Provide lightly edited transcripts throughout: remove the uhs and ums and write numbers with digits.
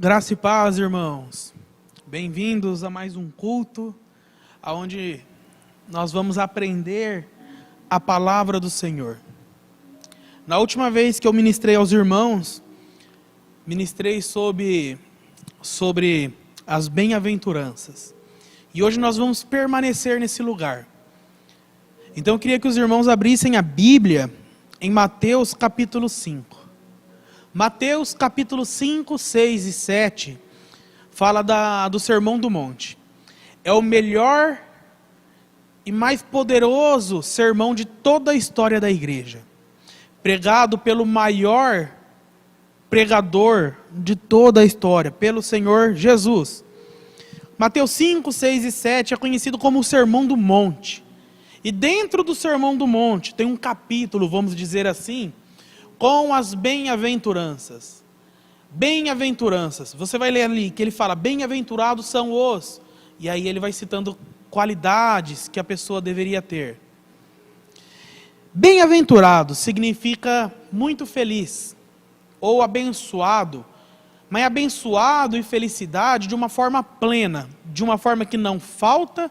Graça e paz, irmãos. Bem-vindos a mais um culto, onde nós vamos aprender a palavra do Senhor. Na última vez que eu ministrei aos irmãos, ministrei sobre as bem-aventuranças. E hoje nós vamos permanecer nesse lugar. Então eu queria que os irmãos abrissem a Bíblia em Mateus capítulo 5. Mateus capítulo 5, 6 e 7 fala do Sermão do Monte. É o melhor e mais poderoso sermão de toda a história da igreja. Pregado pelo maior pregador de toda a história, pelo Senhor Jesus. Mateus 5, 6 e 7 é conhecido como o Sermão do Monte. E dentro do Sermão do Monte tem um capítulo, vamos dizer assim, com as bem-aventuranças. Bem-aventuranças. Você vai ler ali que ele fala, bem-aventurados são os. E aí ele vai citando qualidades que a pessoa deveria ter. Bem-aventurado significa muito feliz, ou abençoado, mas abençoado e felicidade de uma forma plena, de uma forma que não falta,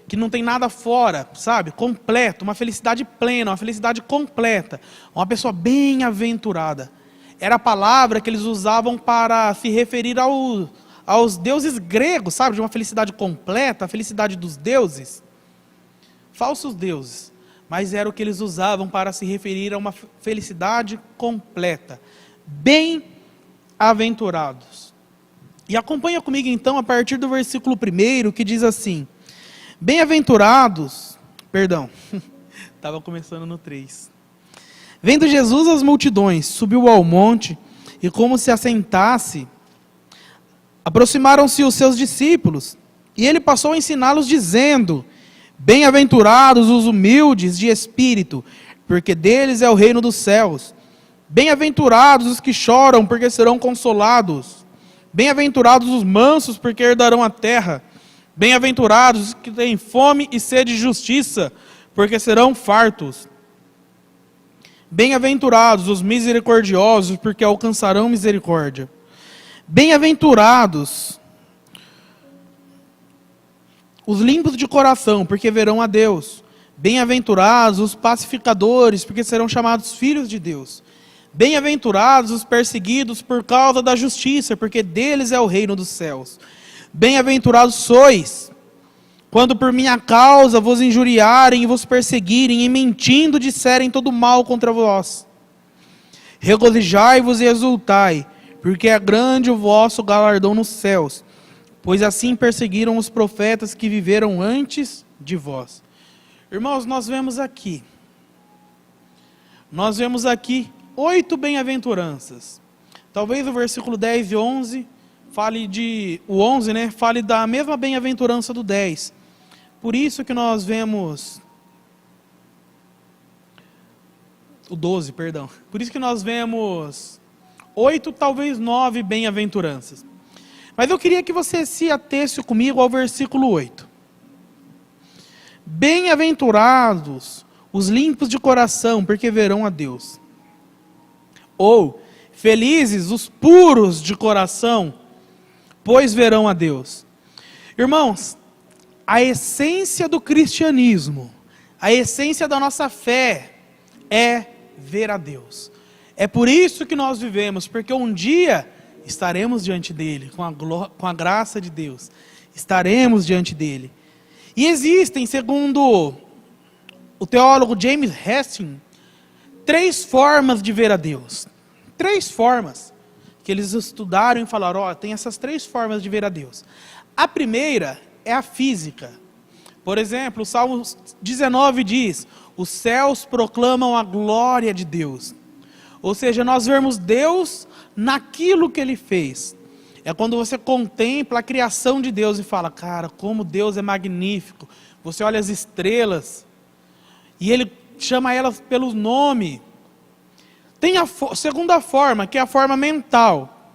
que não tem nada fora, sabe? Completo, uma felicidade plena, uma felicidade completa. Uma pessoa bem-aventurada. Era a palavra que eles usavam para se referir aos deuses gregos, sabe? De uma felicidade completa, a felicidade dos deuses. Falsos deuses. Mas era o que eles usavam para se referir a uma felicidade completa. Bem-aventurados. E acompanha comigo então a partir do versículo 1, que diz assim: Bem-aventurados, estava começando no 3. Vendo Jesus as multidões, subiu ao monte, e como se assentasse, aproximaram-se os seus discípulos, e ele passou a ensiná-los dizendo: Bem-aventurados os humildes de espírito, porque deles é o reino dos céus. Bem-aventurados os que choram, porque serão consolados. Bem-aventurados os mansos, porque herdarão a terra. Bem-aventurados os que têm fome e sede de justiça, porque serão fartos. Bem-aventurados os misericordiosos, porque alcançarão misericórdia. Bem-aventurados os limpos de coração, porque verão a Deus. Bem-aventurados os pacificadores, porque serão chamados filhos de Deus. Bem-aventurados os perseguidos por causa da justiça, porque deles é o reino dos céus. Bem-aventurados sois, quando por minha causa vos injuriarem e vos perseguirem, e mentindo disserem todo mal contra vós. Regozijai-vos e exultai, porque é grande o vosso galardão nos céus, pois assim perseguiram os profetas que viveram antes de vós. Irmãos, nós vemos aqui 8 bem-aventuranças. Talvez o versículo 10 e 11... o 11, fale da mesma bem-aventurança do 10. Por isso que nós vemos, o 12, perdão. Por isso que nós vemos 8, talvez 9 bem-aventuranças. Mas eu queria que você se atesse comigo ao versículo 8. Bem-aventurados os limpos de coração, porque verão a Deus. Ou, felizes os puros de coração, pois verão a Deus. Irmãos, a essência do cristianismo, a essência da nossa fé é ver a Deus. É por isso que nós vivemos, porque um dia estaremos diante dele, com a graça de Deus, estaremos diante dele. E existem, segundo o teólogo James Hastings, 3 formas de ver a Deus. 3 formas. Que eles estudaram e falaram, tem essas 3 formas de ver a Deus. A primeira é a física. Por exemplo, o Salmo 19 diz, os céus proclamam a glória de Deus. Ou seja, nós vemos Deus naquilo que Ele fez. É quando você contempla a criação de Deus e fala, cara, como Deus é magnífico. Você olha as estrelas e Ele chama elas pelo nome. Tem a segunda forma, que é a forma mental,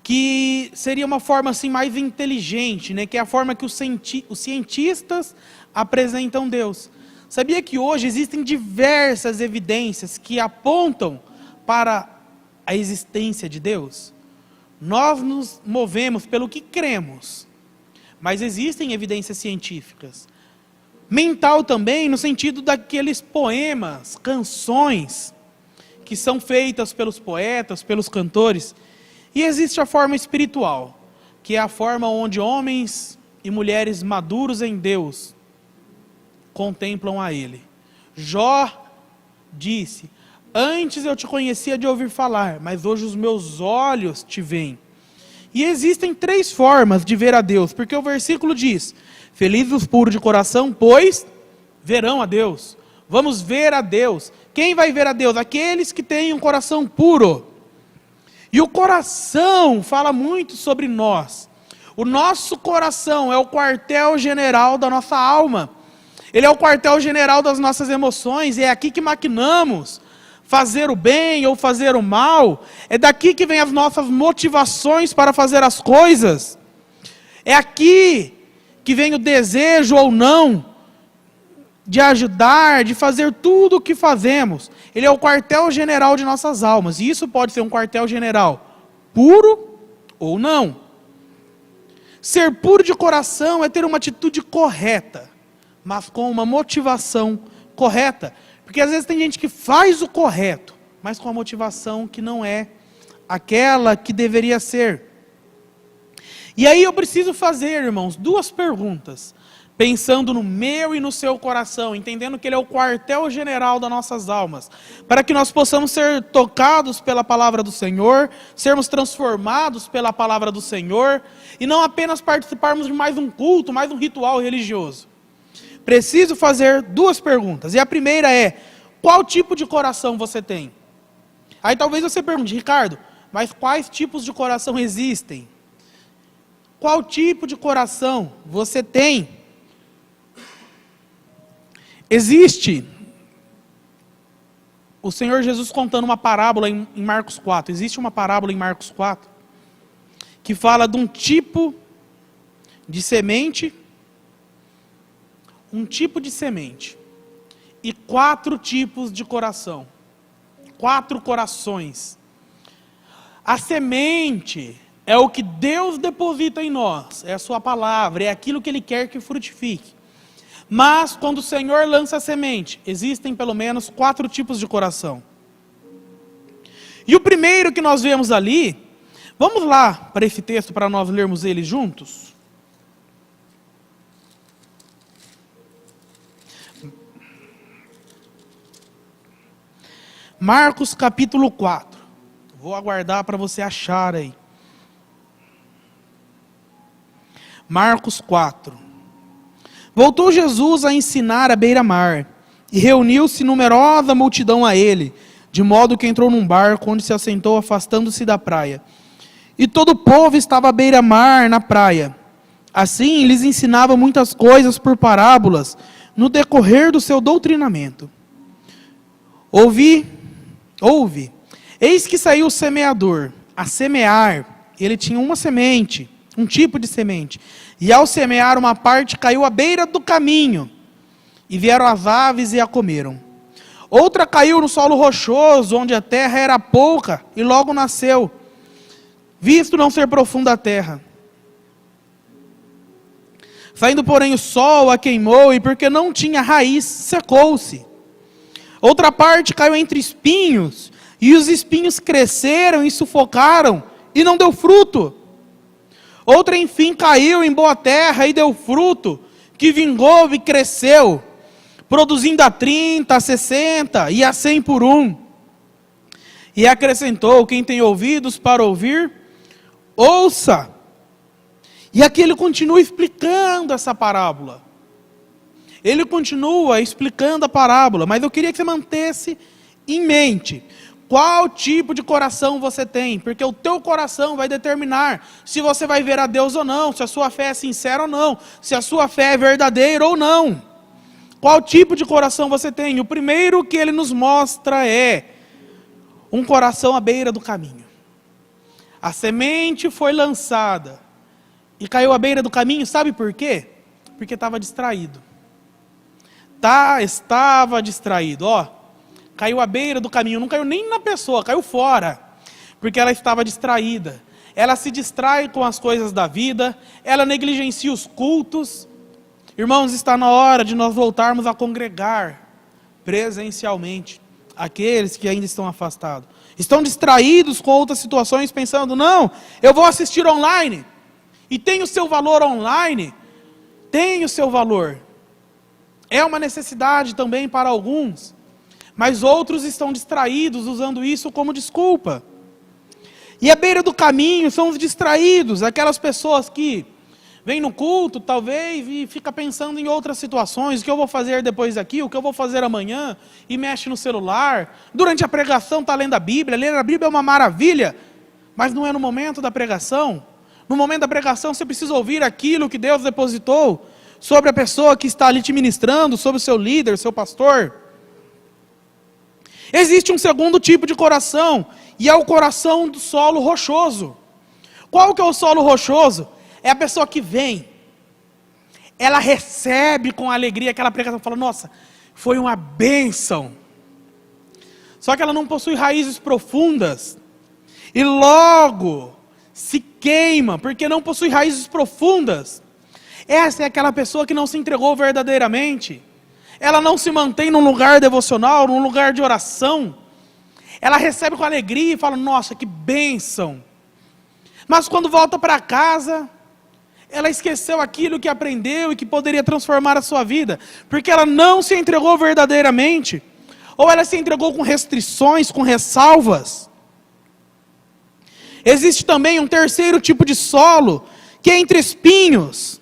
que seria uma forma assim, mais inteligente, que é a forma que os cientistas apresentam Deus. Sabia que hoje existem diversas evidências que apontam para a existência de Deus? Nós nos movemos pelo que cremos, mas existem evidências científicas. Mental também, no sentido daqueles poemas, canções, que são feitas pelos poetas, pelos cantores. E existe a forma espiritual, que é a forma onde homens e mulheres maduros em Deus contemplam a Ele. Jó disse: antes eu te conhecia de ouvir falar, mas hoje os meus olhos te veem. E existem 3 formas de ver a Deus, porque o versículo diz: felizes os puros de coração, pois verão a Deus. Vamos ver a Deus. Quem vai ver a Deus? Aqueles que têm um coração puro. E o coração fala muito sobre nós. O nosso coração é o quartel-general da nossa alma. Ele é o quartel-general das nossas emoções. É aqui que maquinamos fazer o bem ou fazer o mal. É daqui que vem as nossas motivações para fazer as coisas. É aqui que vem o desejo ou não de ajudar, de fazer tudo o que fazemos. Ele é o quartel-general de nossas almas. E isso pode ser um quartel-general puro ou não. Ser puro de coração é ter uma atitude correta, mas com uma motivação correta. Porque às vezes tem gente que faz o correto, mas com a motivação que não é aquela que deveria ser. E aí eu preciso fazer, irmãos, 2 perguntas. Pensando no meu e no seu coração, entendendo que Ele é o quartel-general das nossas almas, para que nós possamos ser tocados pela palavra do Senhor, sermos transformados pela palavra do Senhor, e não apenas participarmos de mais um culto, mais um ritual religioso. Preciso fazer 2 perguntas, e a primeira é: qual tipo de coração você tem? Aí talvez você pergunte: Ricardo, mas quais tipos de coração existem? Qual tipo de coração você tem? Existe o Senhor Jesus contando uma parábola em Marcos 4. Existe uma parábola em Marcos 4 que fala de um tipo de semente, e 4 tipos de coração. 4 corações. A semente é o que Deus deposita em nós, é a sua palavra, é aquilo que Ele quer que frutifique. Mas, quando o Senhor lança a semente, existem pelo menos 4 tipos de coração. E o primeiro que nós vemos ali, vamos lá para esse texto para nós lermos ele juntos? Marcos capítulo 4. Vou aguardar para você achar aí. Marcos 4. Voltou Jesus a ensinar à beira-mar, e reuniu-se numerosa multidão a ele, de modo que entrou num barco onde se assentou, afastando-se da praia. E todo o povo estava à beira-mar na praia. Assim, lhes ensinava muitas coisas por parábolas, no decorrer do seu doutrinamento. Ouve, eis que saiu o semeador, a semear. Ele tinha uma semente, um tipo de semente. E ao semear, uma parte caiu à beira do caminho, e vieram as aves e a comeram. Outra caiu no solo rochoso, onde a terra era pouca, e logo nasceu, visto não ser profunda a terra. Saindo, porém, o sol a queimou, e porque não tinha raiz, secou-se. Outra parte caiu entre espinhos, e os espinhos cresceram e sufocaram, e não deu fruto. Outra, enfim, caiu em boa terra e deu fruto, que vingou e cresceu, produzindo a 30, a 60 e a 100 por 1. E acrescentou: quem tem ouvidos para ouvir, ouça. E aqui ele continua explicando essa parábola. Ele continua explicando a parábola, mas eu queria que você mantesse em mente qual tipo de coração você tem, porque o teu coração vai determinar se você vai ver a Deus ou não, se a sua fé é sincera ou não, se a sua fé é verdadeira ou não. Qual tipo de coração você tem? O primeiro que ele nos mostra é um coração à beira do caminho. A semente foi lançada e caiu à beira do caminho, sabe por quê? Porque estava distraído. Estava distraído, caiu à beira do caminho, não caiu nem na pessoa, caiu fora, porque ela estava distraída. ela se distrai com as coisas da vida, ela negligencia os cultos. Irmãos, está na hora de nós voltarmos a congregar presencialmente. Aqueles que ainda estão afastados, estão distraídos com outras situações, pensando, não, eu vou assistir online, e tem o seu valor online, tem o seu valor, é uma necessidade também para alguns, mas outros estão distraídos, usando isso como desculpa. E à beira do caminho são os distraídos, aquelas pessoas que vêm no culto, talvez, e fica pensando em outras situações, o que eu vou fazer depois daqui, o que eu vou fazer amanhã, e mexe no celular. Durante a pregação está lendo a Bíblia, ler a Bíblia é uma maravilha, mas não é no momento da pregação. No momento da pregação você precisa ouvir aquilo que Deus depositou sobre a pessoa que está ali te ministrando, sobre o seu líder, seu pastor. Existe um segundo tipo de coração, e é o coração do solo rochoso. Qual que é o solo rochoso? É a pessoa que vem, ela recebe com alegria aquela pregação, fala, nossa, foi uma bênção. Só que ela não possui raízes profundas, e logo se queima, porque não possui raízes profundas. Essa é aquela pessoa que não se entregou verdadeiramente, ela não se mantém num lugar devocional, num lugar de oração, ela recebe com alegria e fala, nossa, que bênção. Mas quando volta para casa, ela esqueceu aquilo que aprendeu e que poderia transformar a sua vida, porque ela não se entregou verdadeiramente, ou ela se entregou com restrições, com ressalvas. Existe também um terceiro tipo de solo, que é entre espinhos,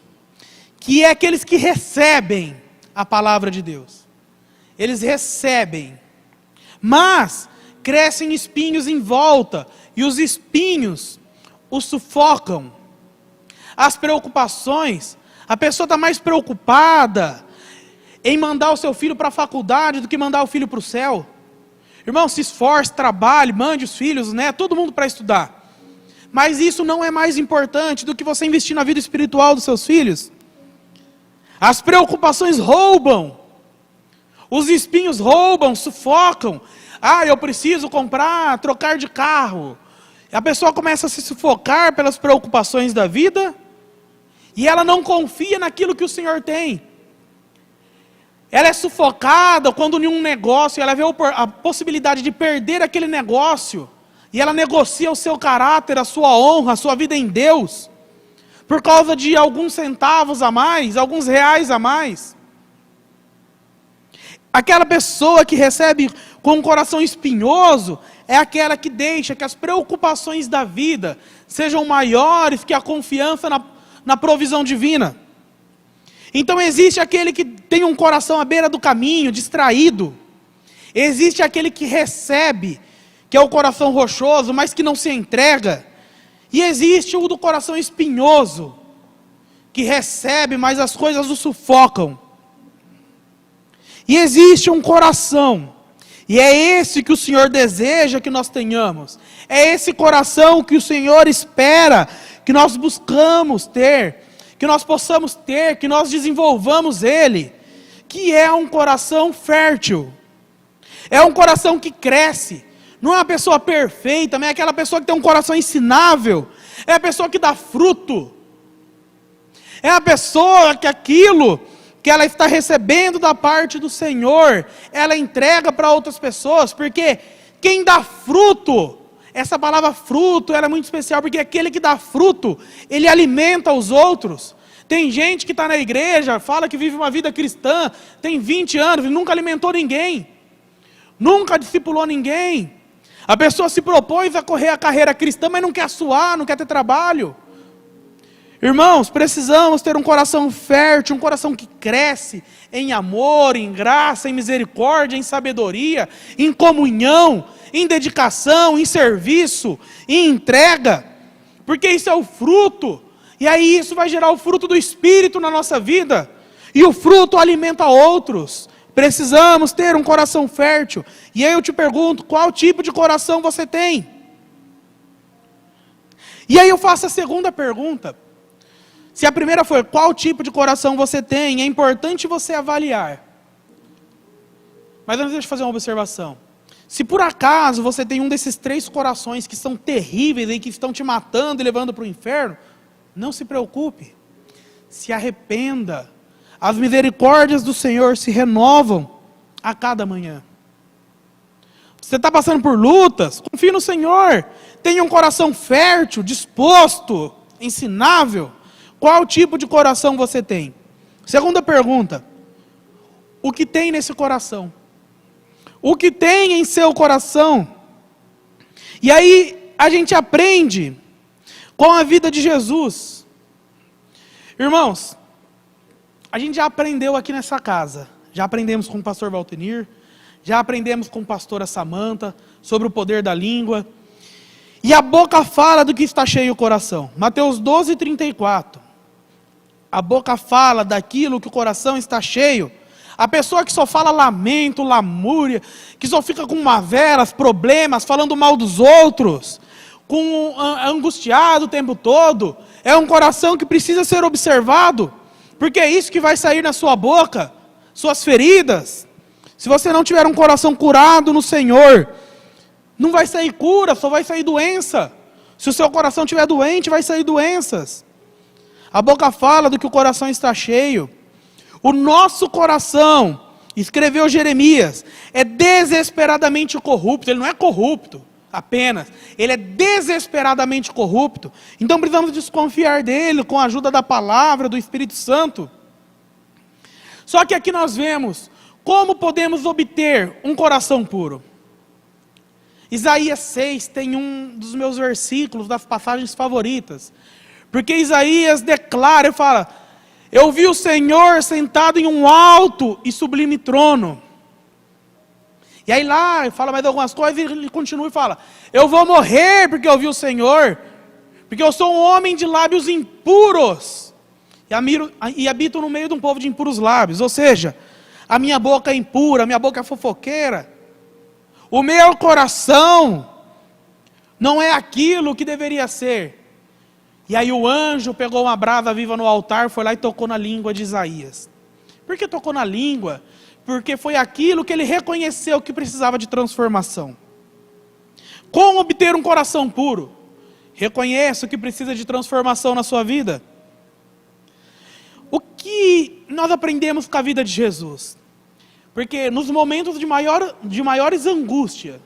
que é aqueles que recebem a palavra de Deus. Eles recebem, mas crescem espinhos em volta, e os espinhos os sufocam. As preocupações, a pessoa está mais preocupada em mandar o seu filho para a faculdade do que mandar o filho para o céu. Irmão, se esforce, trabalhe, mande os filhos, né? Todo mundo para estudar. Mas isso não é mais importante do que você investir na vida espiritual dos seus filhos. As preocupações roubam, os espinhos roubam, sufocam. Ah, eu preciso comprar, trocar de carro. A pessoa começa a se sufocar pelas preocupações da vida, e ela não confia naquilo que o Senhor tem. Ela é sufocada quando em um negócio, ela vê a possibilidade de perder aquele negócio, e ela negocia o seu caráter, a sua honra, a sua vida em Deus, por causa de alguns centavos a mais, alguns reais a mais. Aquela pessoa que recebe com um coração espinhoso, é aquela que deixa que as preocupações da vida sejam maiores que a confiança na provisão divina. Então existe aquele que tem um coração à beira do caminho, distraído. Existe aquele que recebe, que é o coração rochoso, mas que não se entrega. E existe o do coração espinhoso, que recebe, mas as coisas o sufocam. E existe um coração, e é esse que o Senhor deseja que nós tenhamos. É esse coração que o Senhor espera que nós buscamos ter, que nós possamos ter, que nós desenvolvamos ele, que é um coração fértil. É um coração que cresce. Não é uma pessoa perfeita, mas é aquela pessoa que tem um coração ensinável. É a pessoa que dá fruto. É a pessoa que aquilo que ela está recebendo da parte do Senhor, ela entrega para outras pessoas, porque quem dá fruto, essa palavra fruto, ela é muito especial, porque aquele que dá fruto, ele alimenta os outros. Tem gente que está na igreja, fala que vive uma vida cristã, tem 20 anos, e nunca alimentou ninguém, nunca discipulou ninguém. A pessoa se propôs a correr a carreira cristã, mas não quer suar, não quer ter trabalho. Irmãos, precisamos ter um coração fértil, um coração que cresce em amor, em graça, em misericórdia, em sabedoria, em comunhão, em dedicação, em serviço, em entrega, porque isso é o fruto, e aí isso vai gerar o fruto do Espírito na nossa vida, e o fruto alimenta outros. Precisamos ter um coração fértil. E aí eu te pergunto, qual tipo de coração você tem? E aí eu faço a segunda pergunta. Se a primeira foi, qual tipo de coração você tem? É importante você avaliar. Mas antes deixa eu fazer uma observação. Se por acaso você tem um desses 3 corações que são terríveis e que estão te matando e levando para o inferno, não se preocupe, se arrependa. As misericórdias do Senhor se renovam a cada manhã. Você está passando por lutas, confie no Senhor. Tenha um coração fértil, disposto, ensinável. Qual tipo de coração você tem? Segunda pergunta: o que tem nesse coração? O que tem em seu coração? E aí a gente aprende com a vida de Jesus. Irmãos, a gente já aprendeu aqui nessa casa. Já aprendemos com o pastor Valtenir, já aprendemos com a pastora Samanta sobre o poder da língua. E a boca fala do que está cheio o coração. Mateus 12:34. A boca fala daquilo que o coração está cheio. A pessoa que só fala lamento, lamúria, que só fica com mazelas, problemas, falando mal dos outros, angustiado o tempo todo, é um coração que precisa ser observado, porque é isso que vai sair na sua boca, suas feridas. Se você não tiver um coração curado no Senhor, não vai sair cura, só vai sair doença. Se o seu coração estiver doente, vai sair doenças. A boca fala do que o coração está cheio. O nosso coração, escreveu Jeremias, é desesperadamente corrupto. Ele não é corrupto apenas, ele é desesperadamente corrupto. Então precisamos desconfiar dele com a ajuda da palavra, do Espírito Santo. Só que aqui nós vemos como podemos obter um coração puro. Isaías 6 tem um dos meus versículos, das passagens favoritas. Porque Isaías declara e fala: eu vi o Senhor sentado em um alto e sublime trono. E aí lá, ele fala mais algumas coisas e ele continua e fala: eu vou morrer porque eu vi o Senhor, porque eu sou um homem de lábios impuros, e habito no meio de um povo de impuros lábios. Ou seja, a minha boca é impura, a minha boca é fofoqueira. O meu coração não é aquilo que deveria ser. E aí o anjo pegou uma brasa viva no altar, foi lá e tocou na língua de Isaías. Por que tocou na língua? Porque foi aquilo que ele reconheceu que precisava de transformação. Como obter um coração puro? Reconheça que precisa de transformação na sua vida. O que nós aprendemos com a vida de Jesus? Porque nos momentos de maiores angústias,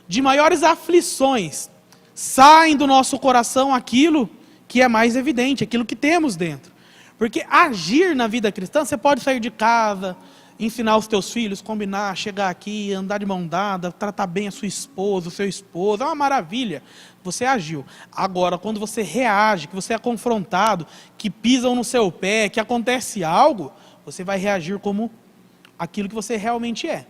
de maiores aflições, saem do nosso coração aquilo que é mais evidente, aquilo que temos dentro. Porque agir na vida cristã, você pode sair de casa, ensinar os teus filhos, combinar, chegar aqui, andar de mão dada, tratar bem a sua esposa, o seu esposo, é uma maravilha. Você agiu. Agora, quando você reage, que você é confrontado, que pisam no seu pé, que acontece algo, você vai reagir como aquilo que você realmente é.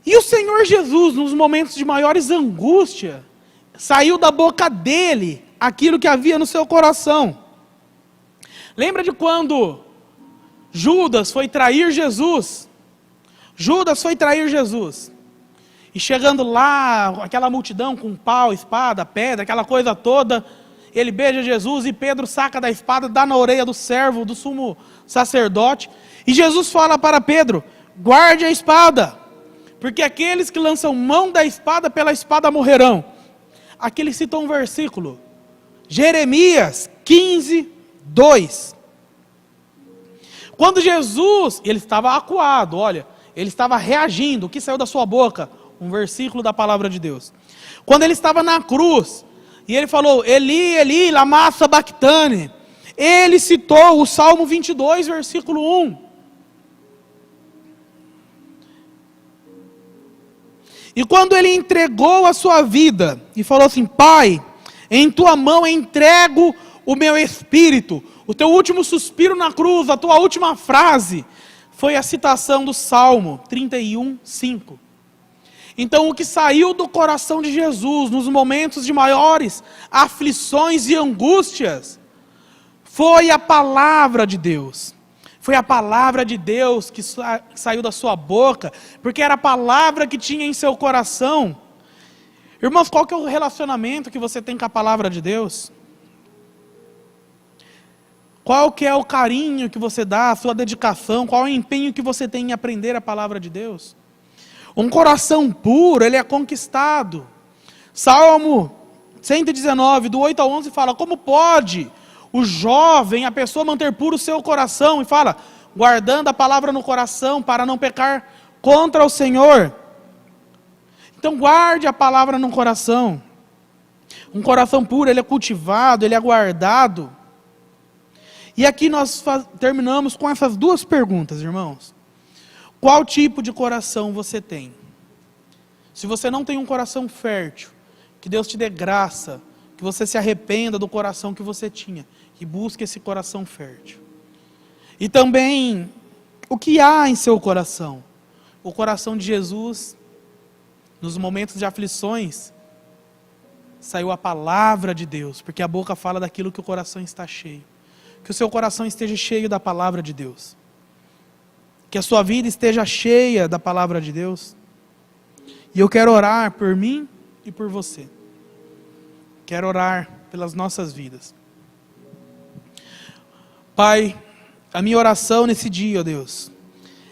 E o Senhor Jesus, nos momentos de maiores angústia, saiu da boca dele aquilo que havia no seu coração. Lembra de quando Judas foi trair Jesus? Judas foi trair Jesus. E chegando lá, aquela multidão com pau, espada, pedra, aquela coisa toda, ele beija Jesus e Pedro saca da espada, dá na orelha do servo, do sumo sacerdote. E Jesus fala para Pedro: guarde a espada, porque aqueles que lançam mão da espada, pela espada morrerão. Aqui ele citou um versículo, Jeremias 15:2. Quando Jesus, ele estava acuado, olha, ele estava reagindo, o que saiu da sua boca? Um versículo da palavra de Deus. Quando ele estava na cruz, e ele falou: Eli, Eli, lama sabachthani, ele citou o Salmo 22, versículo 1. E quando ele entregou a sua vida, e falou assim: Pai, em tua mão entrego o meu espírito. O teu último suspiro na cruz, a tua última frase, foi a citação do Salmo 31:5. Então o que saiu do coração de Jesus, nos momentos de maiores aflições e angústias, foi a palavra de Deus. Foi a palavra de Deus que saiu da sua boca, porque era a palavra que tinha em seu coração. Irmãos, qual que é o relacionamento que você tem com a palavra de Deus? Qual que é o carinho que você dá, a sua dedicação, qual é o empenho que você tem em aprender a palavra de Deus? Um coração puro, ele é conquistado. Salmo 119, do 8 ao 11, fala: como pode o jovem, a pessoa manter puro o seu coração? E fala: guardando a palavra no coração para não pecar contra o Senhor. Então guarde a palavra no coração. Um coração puro, ele é cultivado, ele é guardado. E aqui nós terminamos com essas duas perguntas, irmãos. Qual tipo de coração você tem? Se você não tem um coração fértil, que Deus te dê graça, que você se arrependa do coração que você tinha e busque esse coração fértil. E também, o que há em seu coração? O coração de Jesus, nos momentos de aflições, saiu a palavra de Deus, porque a boca fala daquilo que o coração está cheio. Que o seu coração esteja cheio da palavra de Deus. Que a sua vida esteja cheia da palavra de Deus. E eu quero orar por mim e por você. Quero orar pelas nossas vidas. Pai, a minha oração nesse dia, ó Deus,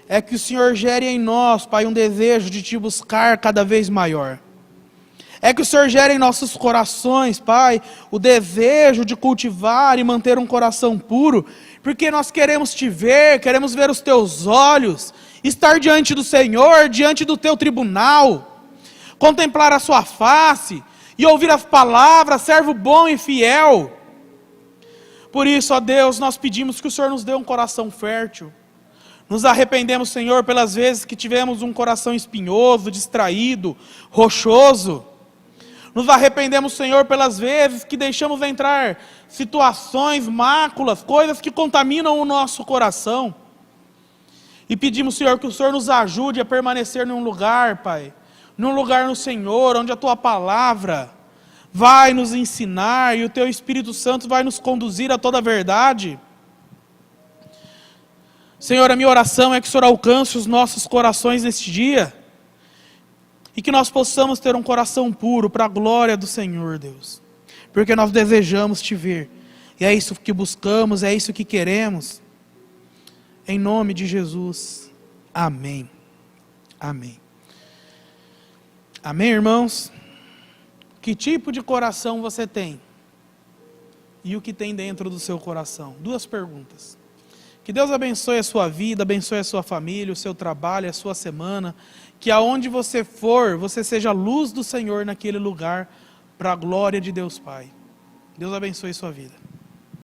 é que o Senhor gere em nós, Pai, um desejo de te buscar cada vez maior. É que o Senhor gere em nossos corações, Pai, o desejo de cultivar e manter um coração puro, porque nós queremos te ver, queremos ver os teus olhos, estar diante do Senhor, diante do teu tribunal, contemplar a sua face e ouvir as palavras, servo bom e fiel. Por isso, ó Deus, nós pedimos que o Senhor nos dê um coração fértil. Nos arrependemos, Senhor, pelas vezes que tivemos um coração espinhoso, distraído, rochoso. Nos arrependemos, Senhor, pelas vezes que deixamos entrar situações, máculas, coisas que contaminam o nosso coração. E pedimos, Senhor, que o Senhor nos ajude a permanecer num lugar, Pai, num lugar no Senhor, onde a Tua palavra vai nos ensinar e o Teu Espírito Santo vai nos conduzir a toda a verdade. Senhor, a minha oração é que o Senhor alcance os nossos corações neste dia, e que nós possamos ter um coração puro para a glória do Senhor, Deus. Porque nós desejamos te ver. E é isso que buscamos, é isso que queremos. Em nome de Jesus. Amém. Amém. Amém, irmãos? Que tipo de coração você tem? E o que tem dentro do seu coração? Duas perguntas. Que Deus abençoe a sua vida, abençoe a sua família, o seu trabalho, a sua semana. Que aonde você for, você seja a luz do Senhor naquele lugar, para a glória de Deus Pai. Deus abençoe a sua vida.